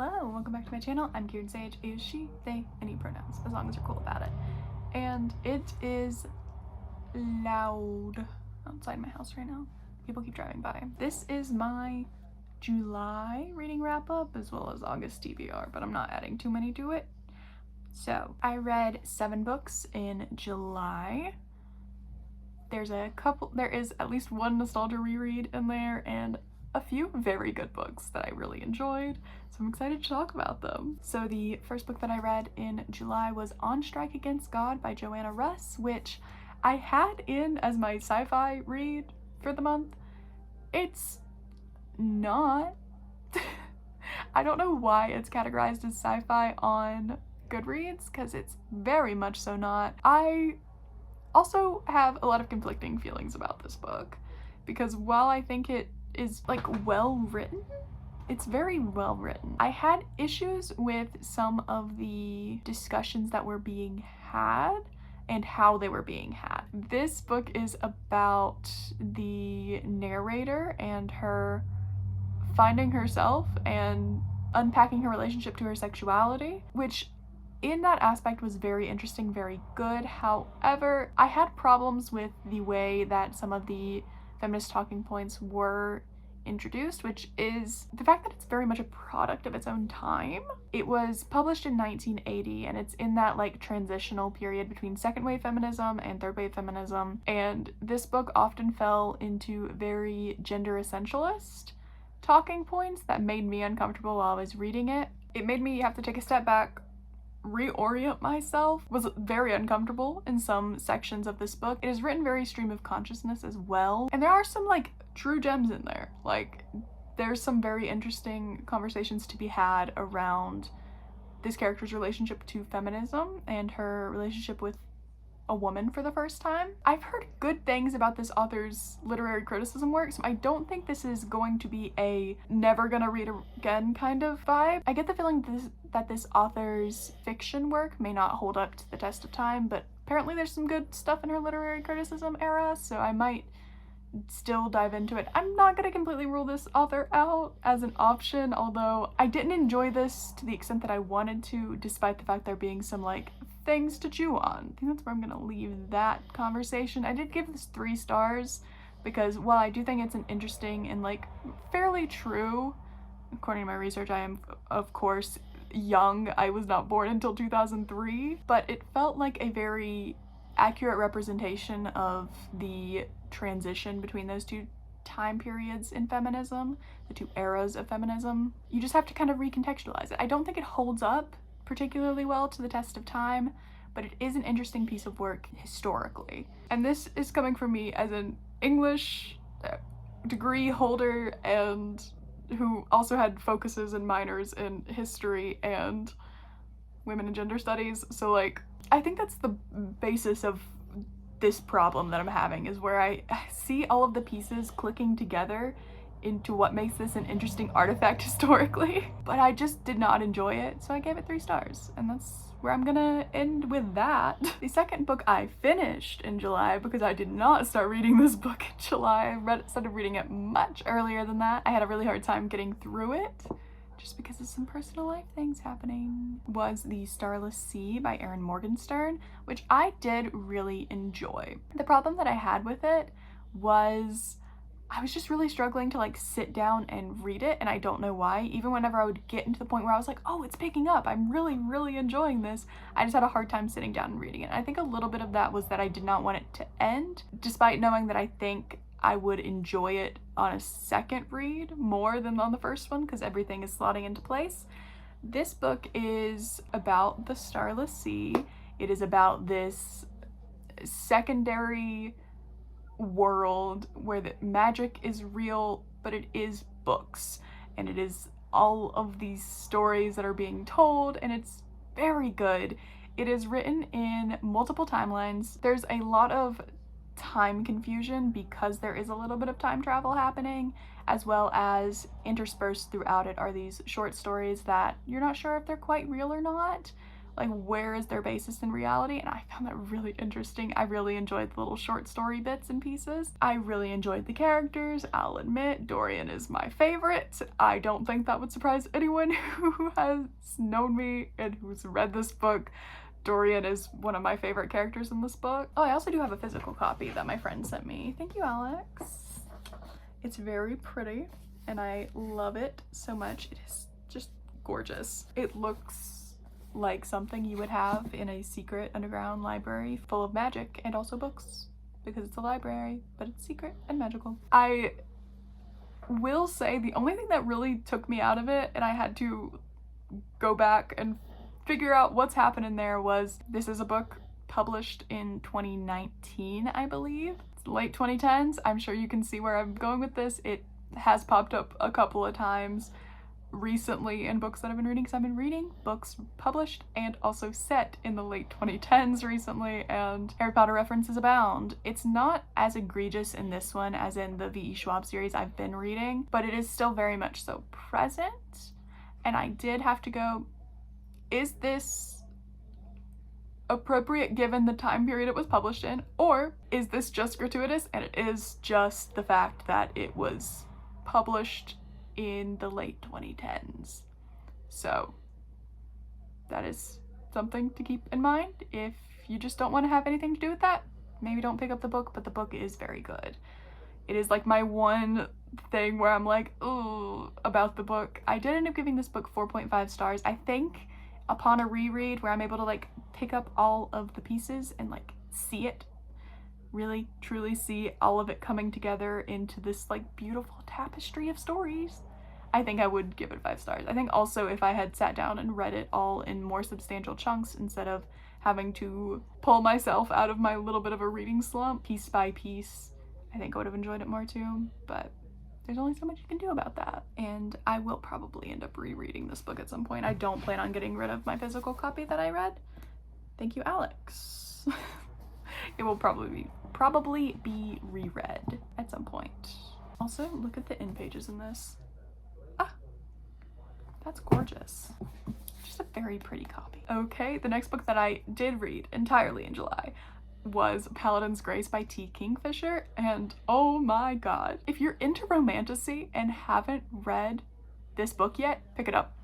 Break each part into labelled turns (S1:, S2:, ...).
S1: Hello, welcome back to my channel. I'm Kieran Sage. Is she, they, any pronouns, as long as you're cool about it. And it is loud outside my house right now. People keep driving by. This is my July reading wrap up as well as August TBR, but I'm not adding too many to it. So I read 7 books in July. There is at least one nostalgia reread in there and a few very good books that I really enjoyed, so I'm excited to talk about them. So the first book that I read in July was On Strike Against God by Joanna Russ, which I had in as my sci-fi read for the month. It's not. I don't know why it's categorized as sci-fi on Goodreads, because it's very much so not. I also have a lot of conflicting feelings about this book, because while I think it is like well written, it's very well written. I had issues with some of the discussions that were being had and how they were being had. This book is about the narrator and her finding herself and unpacking her relationship to her sexuality, which in that aspect was very interesting, very good. However, I had problems with the way that some of the feminist talking points were introduced, which is the fact that it's very much a product of its own time. It was published in 1980 and it's in that like transitional period between second wave feminism and third wave feminism, and this book often fell into very gender essentialist talking points that made me uncomfortable while I was reading it. It made me have to take a step back, reorient myself, was very uncomfortable in some sections of this book. It is written very stream of consciousness as well, and there are some like true gems in there. Like there's some very interesting conversations to be had around this character's relationship to feminism and her relationship with a woman for the first time. I've heard good things about this author's literary criticism work, so I don't think this is going to be a never gonna read again kind of vibe. I get the feeling that this author's fiction work may not hold up to the test of time, but apparently there's some good stuff in her literary criticism era, so I might still dive into it. I'm not gonna completely rule this author out as an option, although I didn't enjoy this to the extent that I wanted to, despite the fact there being some like things to chew on. I think that's where I'm gonna leave that conversation. I did give this 3 stars because while I do think it's an interesting and like fairly true, according to my research, I am of course young. I was not born until 2003, but it felt like a very accurate representation of the transition between those 2 time periods in feminism, the 2 eras of feminism. You just have to kind of recontextualize it. I don't think it holds up particularly well to the test of time, but it is an interesting piece of work historically. And this is coming from me as an English degree holder and who also had focuses and minors in history and women and gender studies. So like, I think that's the basis of this problem that I'm having, is where I see all of the pieces clicking together into what makes this an interesting artifact historically, but I just did not enjoy it, so I gave it 3 stars, and that's where I'm gonna end with that. The second book I finished in July, because I did not start reading this book in July. I started reading it much earlier than that. I had a really hard time getting through it, just because of some personal life things happening, was The Starless Sea by Erin Morgenstern, which I did really enjoy. The problem that I had with it was I was just really struggling to like sit down and read it, and I don't know why. Even whenever I would get into the point where I was like, oh, it's picking up, I'm really enjoying this, I just had a hard time sitting down and reading it. And I think a little bit of that was that I did not want it to end, despite knowing that I think I would enjoy it on a second read more than on the first one, because everything is slotting into place. This book is about the Starless Sea. It is about this secondary world where the magic is real, but it is books, and it is all of these stories that are being told, and it's very good. It is written in multiple timelines. There's a lot of time confusion because there is a little bit of time travel happening, as well as interspersed throughout it are these short stories that you're not sure if they're quite real or not, Like, where is their basis in reality? And I found that really interesting. I really enjoyed the little short story bits and pieces. I really enjoyed the characters. I'll admit, Dorian is my favorite. I don't think that would surprise anyone who has known me and who's read this book. Dorian is one of my favorite characters in this book. Oh, I also do have a physical copy that my friend sent me. Thank you, Alex. It's very pretty and I love it so much. It is just gorgeous. It looks like something you would have in a secret underground library full of magic and also books, because it's a library, but it's secret and magical. I will say the only thing that really took me out of it, and I had to go back and figure out what's happening there, was this is a book published in 2019, I believe. It's late 2010s. I'm sure you can see where I'm going with this. It has popped up a couple of times recently in books that I've been reading, because I've been reading books published and also set in the late 2010s recently, and Harry Potter references abound. It's not as egregious in this one as in the V.E. Schwab series I've been reading, but it is still very much so present, and I did have to go, is this appropriate given the time period it was published in, or is this just gratuitous and it is just the fact that it was published in the late 2010s. So that is something to keep in mind. If you just don't want to have anything to do with that, maybe don't pick up the book, but the book is very good. It is like my one thing where I'm like, ooh, about the book. I did end up giving this book 4.5 stars. I think upon a reread where I'm able to like pick up all of the pieces and like see it, really truly see all of it coming together into this like beautiful tapestry of stories, I think I would give it 5 stars. I think also if I had sat down and read it all in more substantial chunks instead of having to pull myself out of my little bit of a reading slump piece by piece, I think I would have enjoyed it more too, but there's only so much you can do about that. And I will probably end up rereading this book at some point. I don't plan on getting rid of my physical copy that I read. Thank you, Alex. It will probably be reread at some point. Also, look at the end pages in this. Ah, that's gorgeous. Just a very pretty copy. Okay, the next book that I did read entirely in July was Paladin's Grace by T. Kingfisher, and oh my god. If you're into romantasy and haven't read this book yet, pick it up.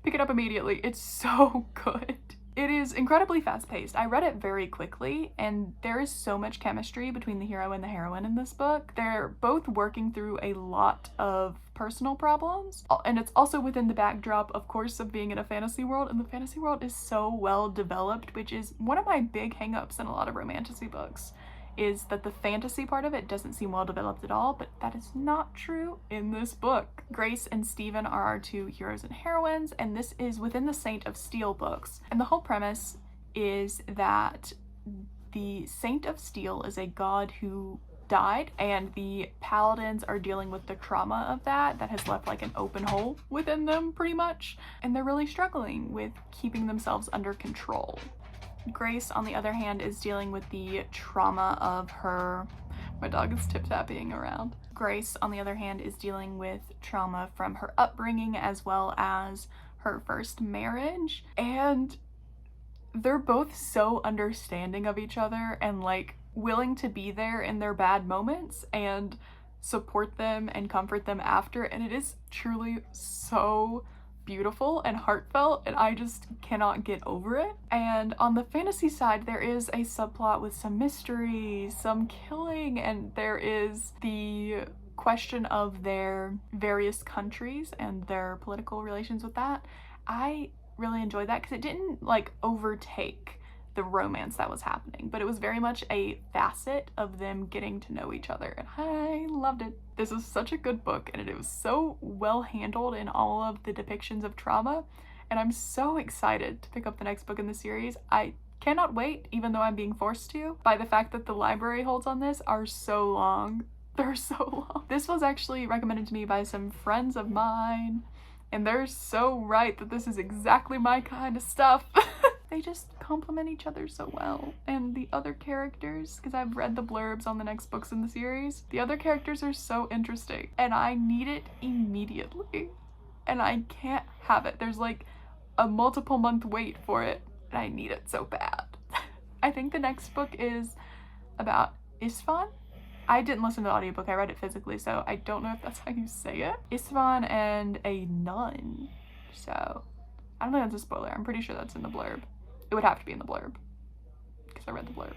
S1: Pick it up immediately. It's so good. It is incredibly fast-paced. I read it very quickly, and there is so much chemistry between the hero and the heroine in this book. They're both working through a lot of personal problems, and it's also within the backdrop, of course, of being in a fantasy world, and the fantasy world is so well developed, which is one of my big hang-ups in a lot of romantasy books, is that the fantasy part of it doesn't seem well developed at all, but that is not true in this book. Grace and Stephen are our two heroes and heroines, and this is within the Saint of Steel books. And the whole premise is that the Saint of Steel is a god who died, and the paladins are dealing with the trauma of that has left like an open hole within them pretty much, and they're really struggling with keeping themselves under control. Grace, on the other hand, is dealing with the trauma of her... My dog is tip-tapping around. Grace, on the other hand, is dealing with trauma from her upbringing as well as her first marriage. And they're both so understanding of each other and like willing to be there in their bad moments and support them and comfort them after. And it is truly so beautiful and heartfelt, and I just cannot get over it. And on the fantasy side, there is a subplot with some mystery, some killing, and there is the question of their various countries and their political relations with that. I really enjoyed that because it didn't like overtake the romance that was happening, but it was very much a facet of them getting to know each other, and I loved it. This is such a good book, and it was so well handled in all of the depictions of trauma, and I'm so excited to pick up the next book in the series. I cannot wait, even though I'm being forced to, by the fact that the library holds on this are so long. They're so long. This was actually recommended to me by some friends of mine, and they're so right that this is exactly my kind of stuff. They just complement each other so well. And the other characters, because I've read the blurbs on the next books in the series, the other characters are so interesting, and I need it immediately, and I can't have it. There's like a multiple month wait for it, and I need it so bad. I think the next book is about Istvan. I didn't listen to the audiobook, I read it physically, so I don't know if that's how you say it. Istvan and a nun. So, I don't know if that's a spoiler. I'm pretty sure that's in the blurb. It would have to be in the blurb, because I read the blurb.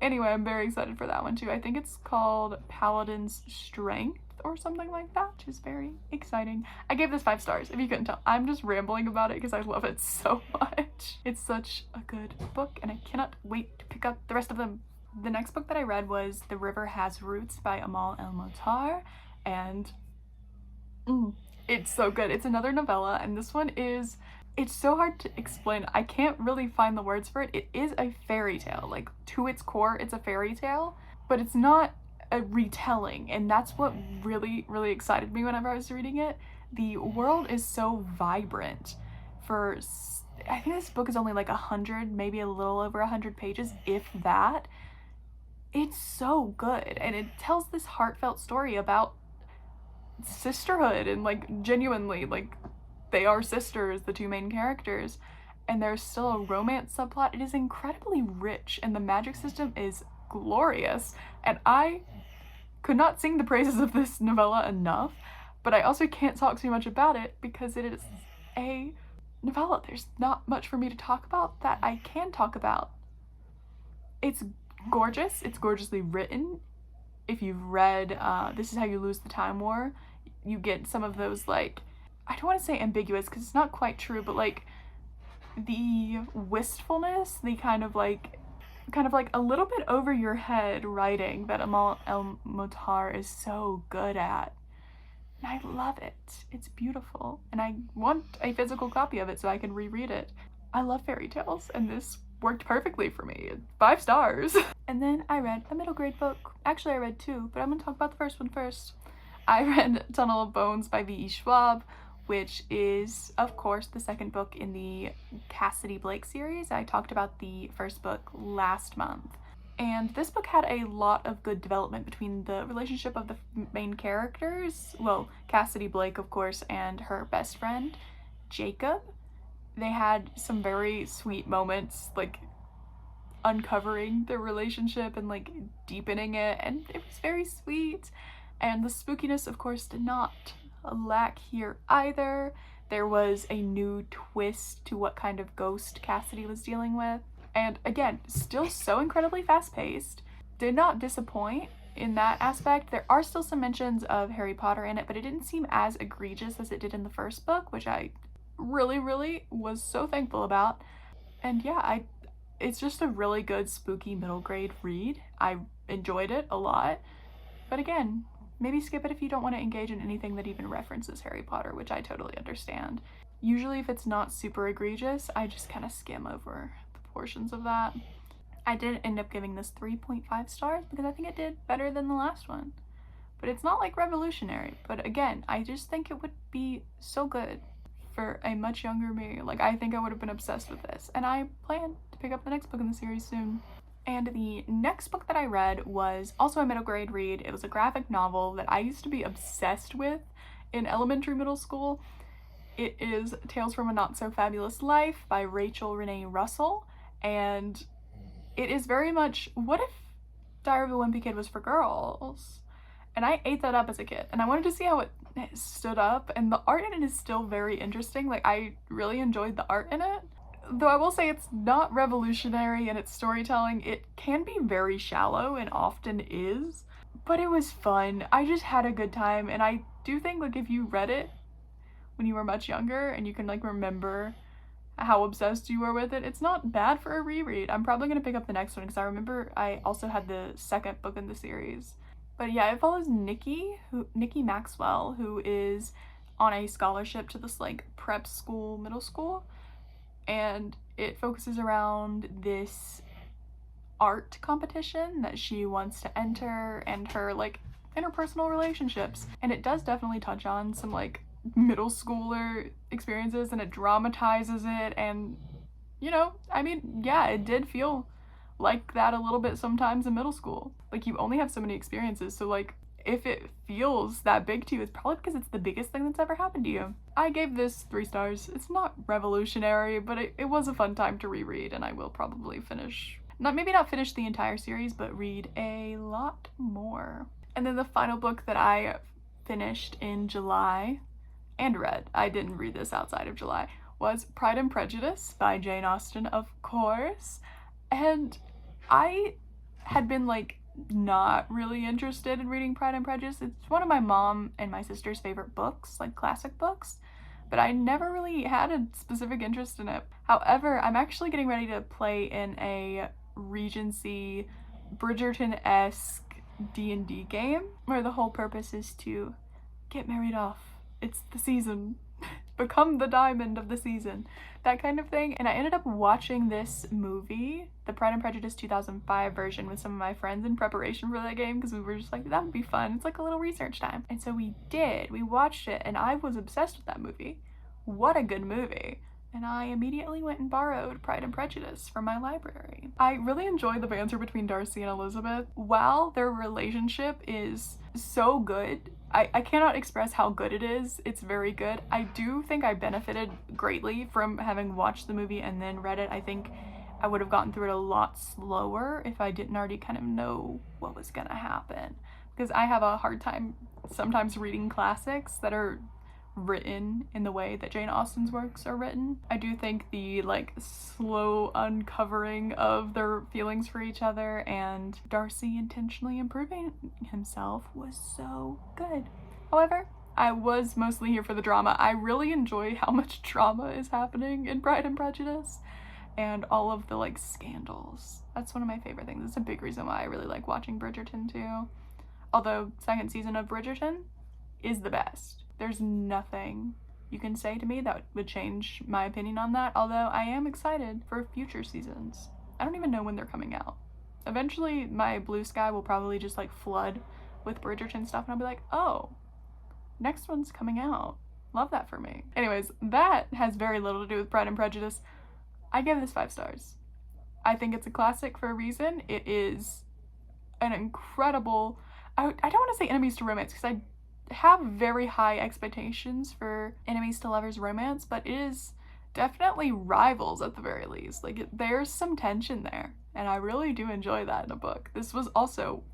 S1: Anyway, I'm very excited for that one too. I think it's called Paladin's Strength or something like that, which is very exciting. I gave this 5 stars, if you couldn't tell. I'm just rambling about it because I love it so much. It's such a good book, and I cannot wait to pick up the rest of them. The next book that I read was The River Has Roots by Amal El-Mohtar, and it's so good. It's another novella, and this one is, it's so hard to explain. I can't really find the words for it. It is a fairy tale. Like, to its core, it's a fairy tale, but it's not a retelling, and that's what really, really excited me whenever I was reading it. The world is so vibrant. I think this book is only like 100, maybe a little over 100 pages, if that. It's so good, and it tells this heartfelt story about sisterhood, and like genuinely, like, they are sisters, the 2 main characters, and there's still a romance subplot. It is incredibly rich, and the magic system is glorious, and I could not sing the praises of this novella enough, but I also can't talk too much about it because it is a novella. There's not much for me to talk about that I can talk about. It's gorgeous. It's gorgeously written. If you've read This Is How You Lose the Time War, you get some of those, like, I don't want to say ambiguous because it's not quite true, but like the wistfulness, the kind of like a little bit over your head writing that Amal El-Mohtar is so good at. And I love it. It's beautiful. And I want a physical copy of it so I can reread it. I love fairy tales, and this worked perfectly for me. 5 stars. And then I read a middle grade book. Actually, I read 2, but I'm gonna talk about the first one first. I read Tunnel of Bones by V.E. Schwab, which is, of course, the second book in the Cassidy Blake series. I talked about the first book last month. And this book had a lot of good development between the relationship of the main characters, well, Cassidy Blake, of course, and her best friend, Jacob. They had some very sweet moments, like uncovering their relationship and like deepening it, and it was very sweet. And the spookiness, of course, did not lack here either. There was a new twist to what kind of ghost Cassidy was dealing with. And again, still so incredibly fast-paced. Did not disappoint in that aspect. There are still some mentions of Harry Potter in it, but it didn't seem as egregious as it did in the first book, which I really, really was so thankful about. And yeah, it's just a really good spooky middle grade read. I enjoyed it a lot. But again, maybe skip it if you don't want to engage in anything that even references Harry Potter, which I totally understand. Usually if it's not super egregious, I just kind of skim over the portions of that. I did end up giving this 3.5 stars because I think it did better than the last one. But it's not like revolutionary. But again, I just think it would be so good for a much younger me. Like, I think I would have been obsessed with this. And I plan to pick up the next book in the series soon. And the next book that I read was also a middle grade read. It was a graphic novel that I used to be obsessed with in elementary middle school. It is Tales from a Not So Fabulous Life by Rachel Renee Russell. And it is very much, what if Diary of a Wimpy Kid was for girls? And I ate that up as a kid, and I wanted to see how it stood up, and the art in it is still very interesting. Like, I really enjoyed the art in it. Though I will say it's not revolutionary in its storytelling. It can be very shallow, and often is, but it was fun. I just had a good time, and I do think, like, if you read it when you were much younger, and you can, like, remember how obsessed you were with it, it's not bad for a reread. I'm probably gonna pick up the next one, because I remember I also had the second book in the series. But yeah, it follows Nikki Maxwell, who is on a scholarship to this like prep school, middle school, and it focuses around this art competition that she wants to enter and her like interpersonal relationships. And it does definitely touch on some like middle schooler experiences, and it dramatizes it, and you know, I mean, yeah, it did feel like that a little bit sometimes in middle school. Like, you only have so many experiences, so like if it feels that big to you, it's probably because it's the biggest thing that's ever happened to you. I gave this 3 stars. It's not revolutionary, but it was a fun time to reread, and I will probably finish, maybe not finish the entire series, but read a lot more. And then the final book that I finished in July and read, I didn't read this outside of July, was Pride and Prejudice by Jane Austen, of course. And I had been like not really interested in reading Pride and Prejudice. It's one of my mom and my sister's favorite books, like classic books, but I never really had a specific interest in it. However, I'm actually getting ready to play in a Regency Bridgerton-esque D&D game where the whole purpose is to get married off. It's the season. Become the diamond of the season, that kind of thing. And I ended up watching this movie, the Pride and Prejudice 2005 version, with some of my friends in preparation for that game, because we were just like, that would be fun. It's like a little research time. And so we watched it, and I was obsessed with that movie. What a good movie. And I immediately went and borrowed Pride and Prejudice from my library. I really enjoy the banter between Darcy and Elizabeth. While their relationship is so good, I cannot express how good it is. It's very good. I do think I benefited greatly from having watched the movie and then read it. I think I would have gotten through it a lot slower if I didn't already kind of know what was gonna happen. Because I have a hard time sometimes reading classics that are written in the way that Jane Austen's works are written. I do think the like slow uncovering of their feelings for each other and Darcy intentionally improving himself was so good. However, I was mostly here for the drama. I really enjoy how much drama is happening in Pride and Prejudice and all of the like scandals. That's one of my favorite things. It's a big reason why I really like watching Bridgerton too. Although second season of Bridgerton is the best. There's nothing you can say to me that would change my opinion on that, although I am excited for future seasons. I don't even know when they're coming out. Eventually, my blue sky will probably just like flood with Bridgerton stuff, and I'll be like, oh, next one's coming out. Love that for me. Anyways, that has very little to do with Pride and Prejudice. I give this 5 stars. I think it's a classic for a reason. It is an incredible, I don't want to say enemies to romance, because I have very high expectations for enemies to lovers romance, but it is definitely rivals at the very least. Like there's some tension there, and I really do enjoy that in a book. This was also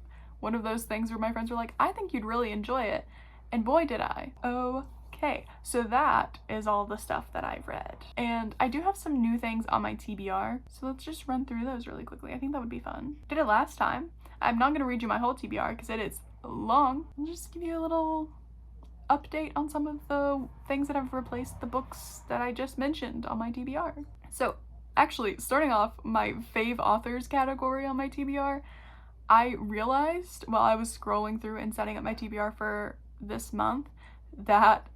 S1: one of those things where my friends were like, I think you'd really enjoy it, and boy did I. Okay, so that is all the stuff that I've read, and I do have some new things on my TBR, so let's just run through those really quickly. I think that would be fun. Did it last time. I'm not going to read you my whole TBR because it is long. I'll just give you a little update on some of the things that have replaced the books that I just mentioned on my TBR. So actually, starting off my fave authors category on my TBR, I realized while I was scrolling through and setting up my TBR for this month that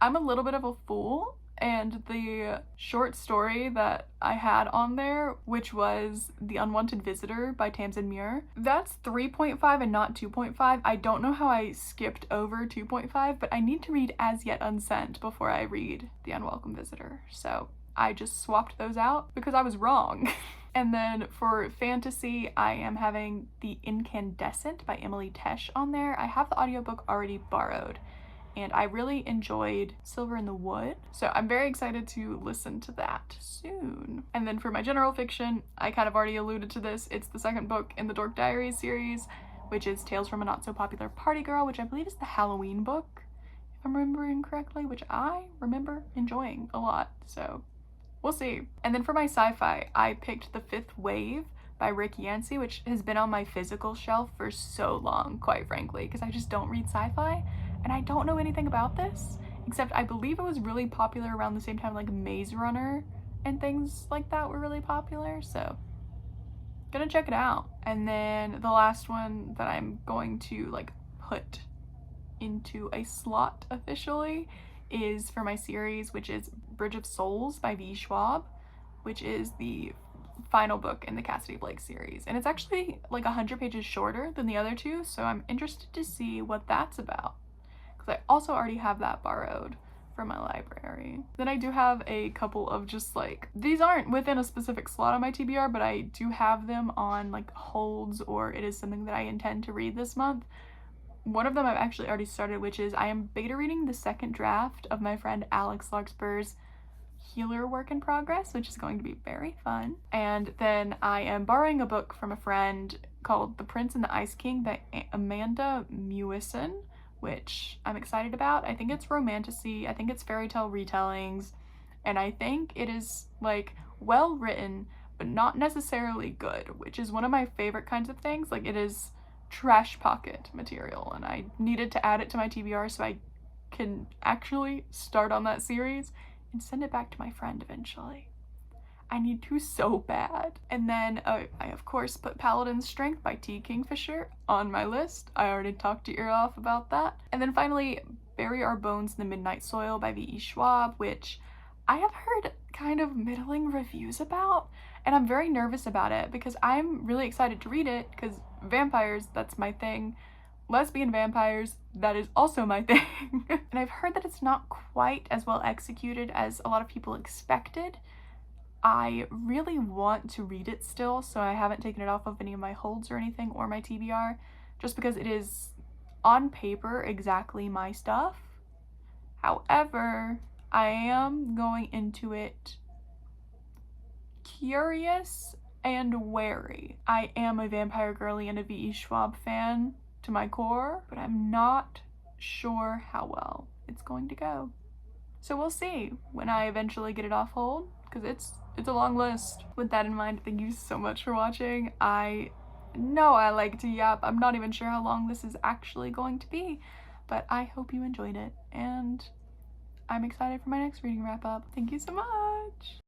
S1: I'm a little bit of a fool, and the short story that I had on there, which was The Unwanted Visitor by Tamsin Muir, that's 3.5 and not 2.5. I don't know how I skipped over 2.5, but I need to read As Yet Unsent before I read The Unwelcome Visitor. So I just swapped those out because I was wrong. And then for fantasy, I am having The Incandescent by Emily Tesh on there. I have the audiobook already borrowed, and I really enjoyed Silver in the Wood, so I'm very excited to listen to that soon. And then for my general fiction, I kind of already alluded to this. It's the second book in the Dork Diaries series, which is Tales from a Not So Popular Party Girl, which I believe is the Halloween book, if I'm remembering correctly, which I remember enjoying a lot, so we'll see. And then for my sci-fi, I picked The Fifth Wave by Rick Yancey, which has been on my physical shelf for so long, quite frankly, because I just don't read sci-fi. And I don't know anything about this, except I believe it was really popular around the same time like Maze Runner and things like that were really popular, so gonna check it out. And then the last one that I'm going to like put into a slot officially is for my series, which is Bridge of Souls by V. Schwab, which is the final book in the Cassidy Blake series. And it's actually like 100 pages shorter than the other two, so I'm interested to see what that's about. I also already have that borrowed from my library. Then I do have a couple of just like, these aren't within a specific slot on my TBR, but I do have them on like holds, or it is something that I intend to read this month. one of them I've actually already started, which is I am beta reading the second draft of my friend Alex Larkspur's Healer Work in Progress, which is going to be very fun. And then I am borrowing a book from a friend called The Prince and the Ice King by Amanda Mewison, which I'm excited about. I think it's romantasy, I think it's fairy tale retellings, and I think it is like well written but not necessarily good, which is one of my favorite kinds of things. Like, it is trash pocket material, and I needed to add it to my TBR so I can actually start on that series and send it back to my friend eventually. I need to so bad. And then I of course put Paladin's Strength by T. Kingfisher on my list. I already talked your ear off about that. And then finally, Bury Our Bones in the Midnight Soil by V.E. Schwab, which I have heard kind of middling reviews about, and I'm very nervous about it because I'm really excited to read it because vampires, that's my thing. Lesbian vampires, that is also my thing. And I've heard that it's not quite as well executed as a lot of people expected. I really want to read it still, so I haven't taken it off of any of my holds or anything, or my TBR, just because it is on paper exactly my stuff. However, I am going into it curious and wary. I am a vampire girly and a V.E. Schwab fan to my core, but I'm not sure how well it's going to go. So we'll see when I eventually get it off hold, because it's a long list. With that in mind, thank you so much for watching. I know I like to yap. I'm not even sure how long this is actually going to be, but I hope you enjoyed it, and I'm excited for my next reading wrap up. Thank you so much.